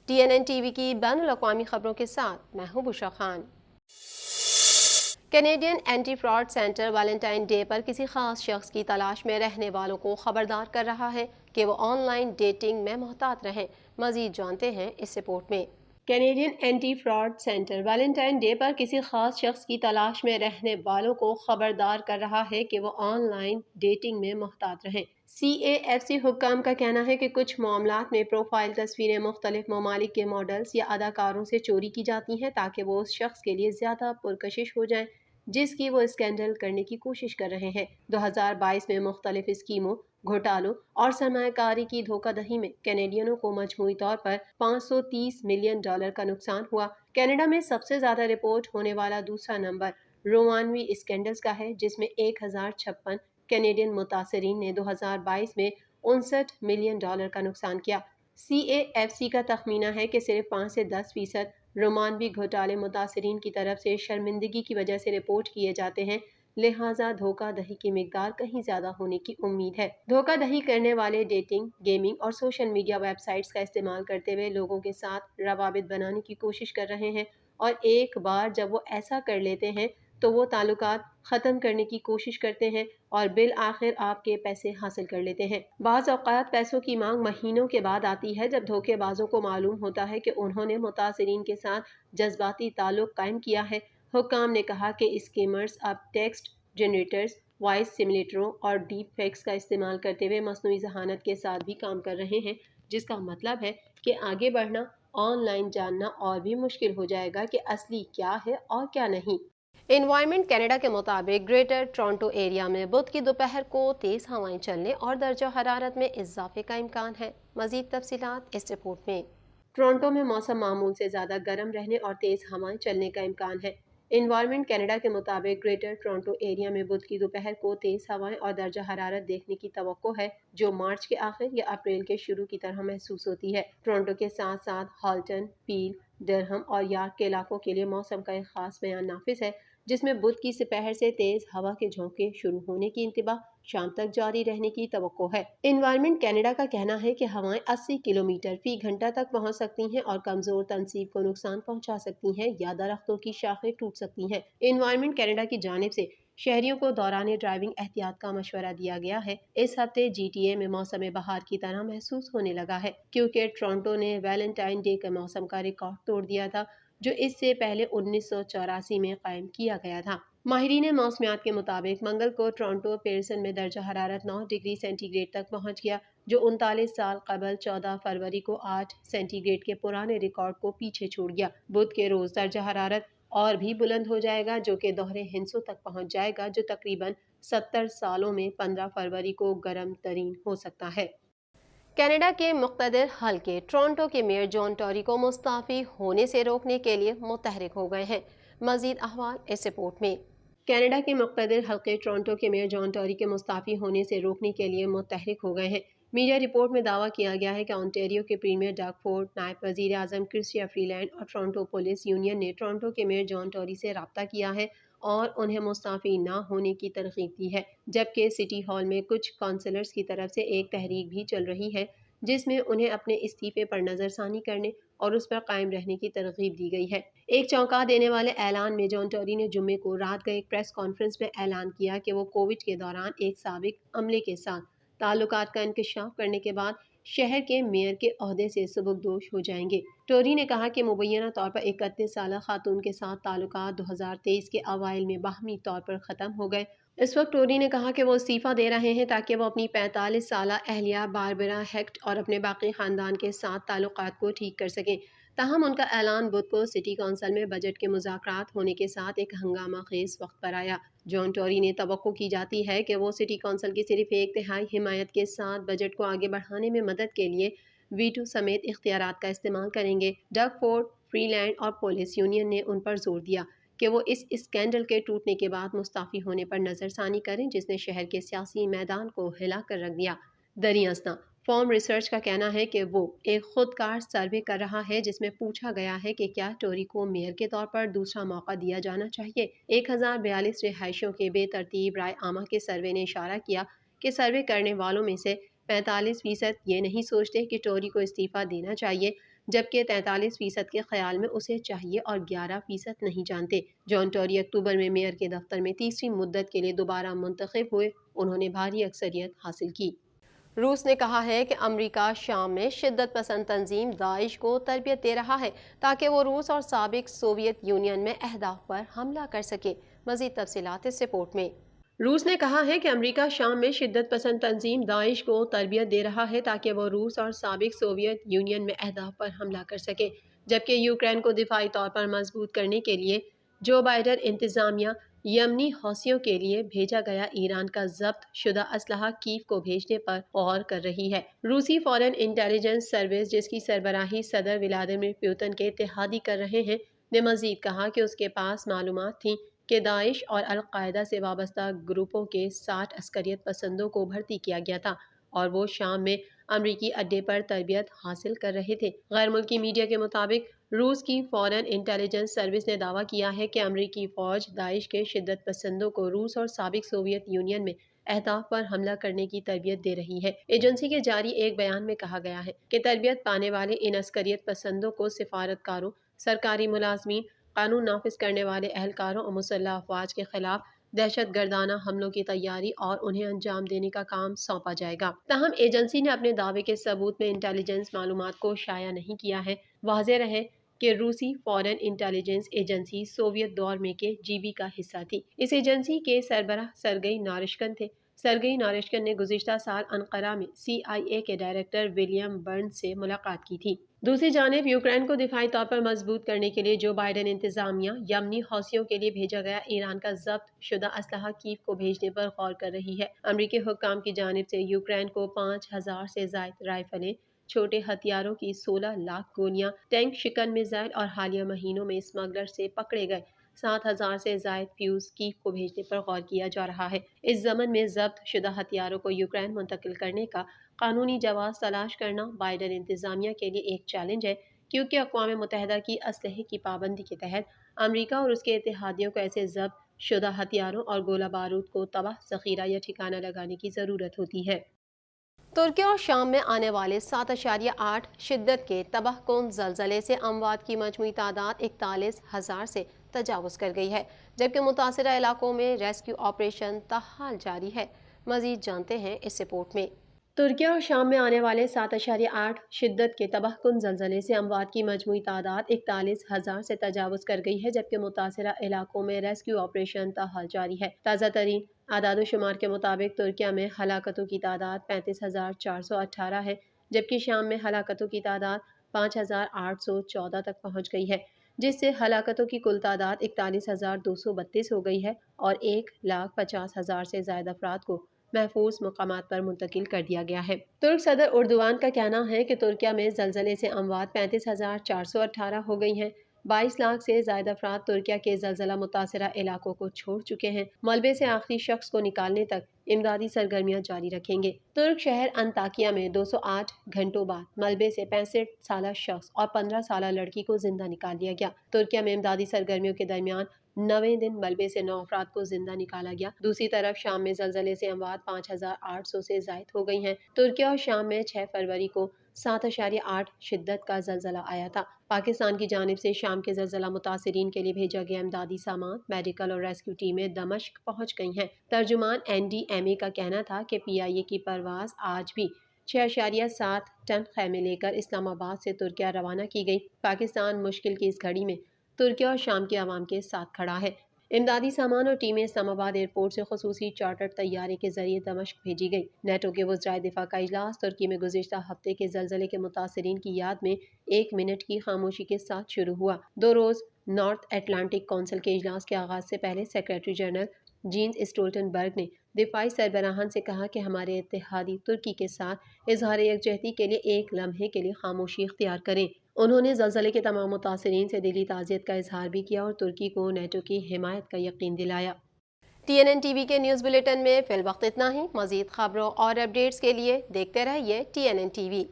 TNN TV کی بین الاقوامی خبروں کے ساتھ میں ہوں Bushra Khan. Canadian anti fraud centre Valentine day پر کسی خاص شخص کی تلاش میں رہنے والوں کو خبردار کر رہا ہے کہ وہ آن لائن ڈیٹنگ میں محتاط رہیں۔ مزید جانتے ہیں اس رپورٹ میں۔ Canadian anti fraud centre Valentine day پر کسی خاص شخص کی تلاش میں رہنے والوں کو خبردار کر رہا ہے کہ وہ آن لائن ڈیٹنگ میں محتاط رہیں۔ CAFC حکام کا کہنا ہے کہ کچھ معاملات میں پروفائل تصویریں مختلف ممالک کے ماڈلز یا اداکاروں سے چوری کی جاتی ہیں تاکہ وہ اس شخص کے لیے زیادہ پرکشش ہو جائیں جس کی وہ اسکینڈل کرنے کی کوشش کر رہے ہیں۔ 2022 میں مختلف اسکیموں، گھوٹالوں اور سرمایہ کاری کی دھوکہ دہی میں کینیڈینوں کو مجموعی طور پر $530 ملین کا نقصان ہوا۔ کینیڈا میں سب سے زیادہ رپورٹ ہونے والا دوسرا نمبر رومانوی اسکینڈلز کا ہے جس میں 1056 کینیڈین متاثرین نے 2022 میں $59 ملین کا نقصان کیا۔ CAFC کا تخمینہ ہے کہ صرف 5 سے 10% رومانوی گھوٹالے متاثرین کی طرف سے شرمندگی کی وجہ سے رپورٹ کیے جاتے ہیں، لہٰذا دھوکہ دہی کی مقدار کہیں زیادہ ہونے کی امید ہے۔ دھوکہ دہی کرنے والے ڈیٹنگ، گیمنگ اور سوشل میڈیا ویب سائٹس کا استعمال کرتے ہوئے لوگوں کے ساتھ روابط بنانے کی کوشش کر رہے ہیں، اور ایک بار جب وہ ایسا کر لیتے ہیں تو وہ تعلقات ختم کرنے کی کوشش کرتے ہیں اور بالآخر آپ کے پیسے حاصل کر لیتے ہیں۔ بعض اوقات پیسوں کی مانگ مہینوں کے بعد آتی ہے جب دھوکے بازوں کو معلوم ہوتا ہے کہ انہوں نے متاثرین کے ساتھ جذباتی تعلق قائم کیا ہے۔ حکام نے کہا کہ اسکیمرز اب ٹیکسٹ جنریٹرز، وائس سیمولیٹروں اور ڈیپ فیکس کا استعمال کرتے ہوئے مصنوعی ذہانت کے ساتھ بھی کام کر رہے ہیں، جس کا مطلب ہے کہ آگے بڑھنا، آن لائن جاننا اور بھی مشکل ہو جائے گا کہ اصلی کیا ہے اور کیا نہیں۔ انوائرمنٹ کینیڈا کے مطابق گریٹر ٹورنٹو ایریا میں بدھ کی دوپہر کو تیز ہوائیں چلنے اور درجہ حرارت میں اضافے کا امکان ہے۔ مزید تفصیلات اس رپورٹ میں۔ ٹورنٹو میں موسم معمول سے زیادہ گرم رہنے اور تیز ہوائیں چلنے کا امکان ہے۔ انوائرمنٹ کینیڈا کے مطابق گریٹر ٹورنٹو ایریا میں بدھ کی دوپہر کو تیز ہوائیں اور درجہ حرارت دیکھنے کی توقع ہے جو مارچ کے آخر یا اپریل کے شروع کی طرح محسوس ہوتی ہے۔ ٹورنٹو کے ساتھ ساتھ ہالٹن، پیل، ڈرہم اور یارک کے علاقوں کے لیے موسم کا ایک خاص بیان نافذ ہے جس میں بدھ کی سپہر سے تیز ہوا کے جھونکے شروع ہونے کی انتباہ شام تک جاری رہنے کی توقع ہے۔ انوائرمنٹ کینیڈا کا کہنا ہے کہ ہوائیں 80 کلومیٹر فی گھنٹہ تک پہنچ سکتی ہیں اور کمزور تنصیب کو نقصان پہنچا سکتی ہیں یا درختوں کی شاخیں ٹوٹ سکتی ہیں۔ انوائرمنٹ کینیڈا کی جانب سے شہریوں کو دوران ڈرائیونگ احتیاط کا مشورہ دیا گیا ہے۔ اس ہفتے GTA میں موسم بہار کی طرح محسوس ہونے لگا ہے کیونکہ ٹورنٹو نے ویلنٹائن ڈے کے موسم کا ریکارڈ توڑ دیا تھا جو اس سے پہلے 1984 میں قائم کیا گیا تھا۔ ماہرین موسمیات کے مطابق منگل کو ٹورنٹو پیرسن میں درجہ حرارت 9 ڈگری سینٹی گریڈ تک پہنچ گیا جو 39 سال قبل 14 فروری کو 8 سینٹی گریڈ کے پرانے ریکارڈ کو پیچھے چھوڑ گیا۔ بدھ کے روز درجہ حرارت اور بھی بلند ہو جائے گا جو کہ دوہرے ہندسوں تک پہنچ جائے گا جو تقریباً 70 سالوں میں 15 فروری کو گرم ترین ہو سکتا ہے۔ کینیڈا کے مقتدر حلقے ٹورنٹو کے میئر جان ٹوری کو مستعفی ہونے سے روکنے کے لیے متحرک ہو گئے ہیں۔ مزید احوال اس رپورٹ میں۔ کینیڈا کے مقتدر حلقے ٹورنٹو کے میئر جان ٹوری کے مستعفی ہونے سے روکنے کے لیے متحرک ہو گئے ہیں۔ میڈیا رپورٹ میں دعویٰ کیا گیا ہے کہ انٹیریو کے پریمیئر ڈگ فورڈ، نائب وزیر اعظم کرسٹیا فری لینڈ اور ٹورنٹو پولیس یونین نے ٹورنٹو کے میئر جان ٹوری سے رابطہ کیا ہے اور انہیں مستعفی نہ ہونے کی ترغیب دی ہے، جبکہ سٹی ہال میں کچھ کونسلرز کی طرف سے ایک تحریک بھی چل رہی ہے جس میں انہیں اپنے استعفے پر نظر ثانی کرنے اور اس پر قائم رہنے کی ترغیب دی گئی ہے۔ ایک چونکا دینے والے اعلان میں جان ٹوری نے جمعے کو رات گئے ایک پریس کانفرنس میں اعلان کیا کہ وہ کووڈ کے دوران ایک سابق عملے کے ساتھ تعلقات کا انکشاف کرنے کے بعد شہر کے میئر کے عہدے سے سبکدوش ہو جائیں گے۔ ٹوری نے کہا کہ مبینہ طور پر 31 سالہ خاتون کے ساتھ تعلقات 2023 کے اوائل میں باہمی طور پر ختم ہو گئے۔ اس وقت ٹوری نے کہا کہ وہ استعفیٰ دے رہے ہیں تاکہ وہ اپنی 45 سالہ اہلیہ باربرا ہیکٹ اور اپنے باقی خاندان کے ساتھ تعلقات کو ٹھیک کر سکیں۔ تاہم ان کا اعلان بدھ کو سٹی کونسل میں بجٹ کے مذاکرات ہونے کے ساتھ ایک ہنگامہ خیز وقت پر آیا۔ جان ٹوری نے توقع کی جاتی ہے کہ وہ سٹی کونسل کی صرف 1/3 حمایت کے ساتھ بجٹ کو آگے بڑھانے میں مدد کے لیے ویٹو سمیت اختیارات کا استعمال کریں گے۔ ڈگ فورڈ، فری لینڈ اور پولیس یونین نے ان پر زور دیا کہ وہ اس اسکینڈل کے ٹوٹنے کے بعد مستعفی ہونے پر نظر ثانی کریں جس نے شہر کے سیاسی میدان کو ہلا کر رکھ دیا۔ دریاسنا فارم ریسرچ کا کہنا ہے کہ وہ ایک خودکار سروے کر رہا ہے جس میں پوچھا گیا ہے کہ کیا ٹوری کو میئر کے طور پر دوسرا موقع دیا جانا چاہیے۔ 1042 رہائشیوں کے بے ترتیب رائے عامہ کے سروے نے اشارہ کیا کہ سروے کرنے والوں میں سے 45% یہ نہیں سوچتے کہ ٹوری کو استعفیٰ دینا چاہیے، جبکہ 43% کے خیال میں اسے چاہیے اور 11% نہیں جانتے۔ جان ٹوری اکتوبر میں میئر کے دفتر میں تیسری مدت کے لیے دوبارہ منتخب ہوئے، انہوں نے بھاری اکثریت حاصل کی۔ روس نے کہا ہے کہ امریکہ شام میں شدت پسند تنظیم داعش کو تربیت دے رہا ہے تاکہ وہ روس اور سابق سوویت یونین میں اہداف پر حملہ کر سکے۔ مزید تفصیلات اس رپورٹ میں۔ روس نے کہا ہے کہ امریکہ شام میں شدت پسند تنظیم داعش کو تربیت دے رہا ہے تاکہ وہ روس اور سابق سوویت یونین میں اہداف پر حملہ کر سکے، جبکہ یوکرین کو دفاعی طور پر مضبوط کرنے کے لیے جو بائیڈن انتظامیہ یمنی حوثیوں کے لیے بھیجا گیا ایران کا ضبط شدہ اسلحہ کیف کو بھیجنے پر غور کر رہی ہے۔ روسی فورن انٹیلیجنس سروس، جس کی سربراہی صدر ولادیمیر پوتن کے اتحادی کر رہے ہیں، نے مزید کہا کہ اس کے پاس معلومات تھیں کہ داعش اور القاعدہ سے وابستہ گروپوں کے 60 عسکریت پسندوں کو بھرتی کیا گیا تھا اور وہ شام میں امریکی اڈے پر تربیت حاصل کر رہے تھے۔ غیر ملکی میڈیا کے مطابق روس کی فورن انٹیلیجنس سروس نے دعویٰ کیا ہے کہ امریکی فوج داعش کے شدت پسندوں کو روس اور سابق سوویت یونین میں اہداف پر حملہ کرنے کی تربیت دے رہی ہے۔ ایجنسی کے جاری ایک بیان میں کہا گیا ہے کہ تربیت پانے والے ان عسکریت پسندوں کو سفارتکاروں، سرکاری ملازمین، قانون نافذ کرنے والے اہلکاروں اور مسلح افواج کے خلاف دہشت گردانہ حملوں کی تیاری اور انہیں انجام دینے کا کام سونپا جائے گا۔ تاہم ایجنسی نے اپنے دعوے کے ثبوت میں انٹیلیجنس معلومات کو شائع نہیں کیا ہے۔ واضح رہے کہ روسی فورن انٹیلیجنس ایجنسی سوویت دور میں کے جی بی کا حصہ تھی۔ اس ایجنسی کے سربراہ سرگئی نارشکن تھے۔ سرگئی نارشکن نے گزشتہ سال انقرہ میں CIA کے ڈائریکٹر ولیم برنز سے ملاقات کی تھی۔ دوسری جانب یوکرین کو دفاعی طور پر مضبوط کرنے کے لیے جو بائیڈن انتظامیہ یمنی حوثیوں کے لیے بھیجا گیا ایران کا ضبط شدہ اسلحہ کیف کو بھیجنے پر غور کر رہی ہے۔ امریکی حکام کی جانب سے یوکرین کو 5000 سے زائد رائفلیں، چھوٹے ہتھیاروں کی 16 لاکھ گولیاں، ٹینک شکن میزائل اور حالیہ مہینوں میں اسمگلر سے پکڑے گئے 7000 سے زائد فیوز کیف کو بھیجنے پر غور کیا جا رہا ہے۔ اس ضمن میں ضبط شدہ ہتھیاروں کو یوکرین منتقل کرنے کا قانونی جواز تلاش کرنا بائیڈن انتظامیہ کے لیے ایک چیلنج ہے، کیونکہ اقوام متحدہ کی اسلحے کی پابندی کے تحت امریکہ اور اس کے اتحادیوں کو ایسے ضبط شدہ ہتھیاروں اور گولہ بارود کو تباہ ذخیرہ یا ٹھکانہ لگانے کی ضرورت ہوتی ہے۔ ترکی اور شام میں آنے والے 7.8 شدت کے تباہ کن زلزلے سے اموات کی مجموعی تعداد 41,000 سے تجاوز کر گئی ہے، جبکہ متاثرہ علاقوں میں ریسکیو آپریشن تاحال جاری ہے۔ مزید جانتے ہیں اس رپورٹ میں۔ ترکی اور شام میں آنے والے 7.8 شدت کے تباہ کن زلزلے سے اموات کی مجموعی تعداد 41,000 سے تجاوز کر گئی ہے، جبکہ متاثرہ علاقوں میں ریسکیو آپریشن تاحال جاری ہے۔ تازہ ترین اعداد و شمار کے مطابق ترکیہ میں ہلاکتوں کی تعداد 35,418 ہے، جبکہ شام میں ہلاکتوں کی تعداد 5,814 تک پہنچ گئی ہے، جس سے ہلاکتوں کی کل تعداد 41,232 ہو گئی ہے اور 1,50,000 سے زائد افراد کو محفوظ مقامات پر منتقل کر دیا گیا ہے۔ ترک صدر اردوان کا کہنا ہے کہ ترکیہ میں زلزلے سے اموات 35,418 ہو گئی ہیں۔ 22 لاکھ سے زائد افراد ترکیہ کے زلزلہ متاثرہ علاقوں کو چھوڑ چکے ہیں۔ ملبے سے آخری شخص کو نکالنے تک امدادی سرگرمیاں جاری رکھیں گے۔ ترک شہر انطاکیہ میں 208 گھنٹوں بعد ملبے سے 65 سالہ شخص اور 15 سالہ لڑکی کو زندہ نکال لیا گیا۔ ترکیہ میں امدادی سرگرمیوں کے درمیان 90 دن ملبے سے 9 افراد کو زندہ نکالا گیا۔ دوسری طرف شام میں زلزلے سے اموات 5,800 سے زائد ہو گئی ہیں۔ ترکیہ اور شام میں 6 فروری کو 7.8 شدت کا زلزلہ آیا تھا۔ پاکستان کی جانب سے شام کے زلزلہ متاثرین کے لیے بھیجا گیا امدادی سامان، میڈیکل اور ریسکیو ٹیمیں دمشق پہنچ گئی ہیں۔ ترجمان NDMA کا کہنا تھا کہ PIA کی پرواز آج بھی 6.7 ٹن خیمے لے کر اسلام آباد سے ترکیہ روانہ کی گئی۔ پاکستان مشکل کی اس گھڑی میں ترکیہ اور شام کے عوام کے ساتھ کھڑا ہے۔ امدادی سامان اور ٹیمیں اسلام آباد ایئرپورٹ سے خصوصی چارٹرڈ طیارے کے ذریعے دمشق بھیجی گئی۔ نیٹو کے وزرائے دفاع کا اجلاس ترکی میں گزشتہ ہفتے کے زلزلے کے متاثرین کی یاد میں 1 منٹ کی خاموشی کے ساتھ شروع ہوا۔ 2 روز نارتھ اٹلانٹک کونسل کے اجلاس کے آغاز سے پہلے سیکریٹری جنرل جینس اسٹولٹنبرگ نے دفاعی سربراہان سے کہا کہ ہمارے اتحادی ترکی کے ساتھ اظہار یکجہتی کے لیے ایک لمحے کے لیے خاموشی اختیار کریں۔ انہوں نے زلزلے کے تمام متاثرین سے دلی تعزیت کا اظہار بھی کیا اور ترکی کو نیٹو کی حمایت کا یقین دلایا۔ TNN TV کے نیوز بلیٹن میں فی الوقت اتنا ہی۔ مزید خبروں اور اپڈیٹس کے لیے دیکھتے رہیے TNN TV۔